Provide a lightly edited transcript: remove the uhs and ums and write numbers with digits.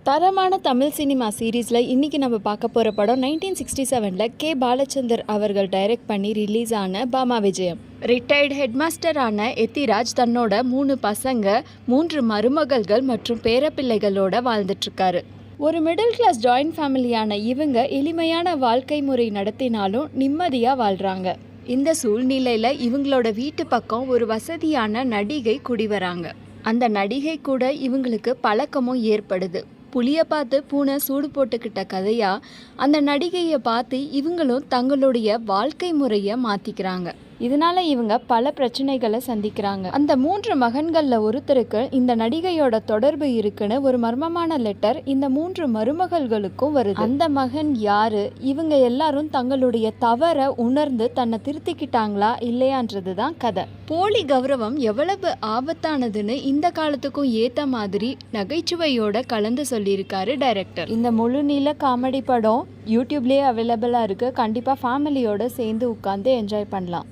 தரமான தமிழ் சினிமா சீரீஸில் இன்றைக்கி நம்ம பார்க்க போகிற படம் 1967 கே பாலச்சந்தர் அவர்கள் டைரக்ட் பண்ணி ரிலீஸ் ஆன பாமா விஜயம். ரிட்டையர்டு ஹெட்மாஸ்டரான எத்திராஜ் தன்னோட 3 பசங்க 3 மருமகள்கள் மற்றும் பேரப்பிள்ளைகளோட வாழ்ந்துட்டுருக்காரு. ஒரு மிடில் கிளாஸ் ஜாயின்ட் ஃபேமிலியான இவங்க எளிமையான வாழ்க்கை முறை நடத்தினாலும் நிம்மதியாக வாழ்கிறாங்க. இந்த சூழ்நிலையில் இவங்களோட வீட்டு பக்கம் ஒரு வசதியான நடிகை குடிவராங்க. அந்த நடிகை கூட இவங்களுக்கு பழக்கமும் ஏற்படுது. புலியை பார்த்து பூனை சூடு போட்டுக்கிட்ட கதையா அந்த நடிகையை பார்த்து இவங்களும் தங்களுடைய வாழ்க்கை முறையை மாற்றிக்கிறாங்க. இதனால இவங்க பல பிரச்சனைகளை சந்திக்கிறாங்க. அந்த 3 மகன்களில் ஒருத்தருக்கு இந்த நடிகையோட தொடர்பு இருக்குன்னு ஒரு மர்மமான லெட்டர் இந்த 3 மருமகள்களுக்கும் வருது. அந்த மகன் யாரு, இவங்க எல்லாரும் தங்களுடைய தவறை உணர்ந்து தன்னை திருத்திக்கிட்டாங்களா இல்லையான்றது தான் கதை. போலி கௌரவம் எவ்வளவு ஆபத்தானதுன்னு இந்த காலத்துக்கும் ஏற்ற மாதிரி நகைச்சுவையோட கலந்து சொல்லியிருக்காரு டைரக்டர். இந்த முழு நீள காமெடி படம் யூடியூப்லேயே அவைலபிளாக இருக்குது. கண்டிப்பாக ஃபேமிலியோடு சேர்ந்து உட்காந்து என்ஜாய் பண்ணலாம்.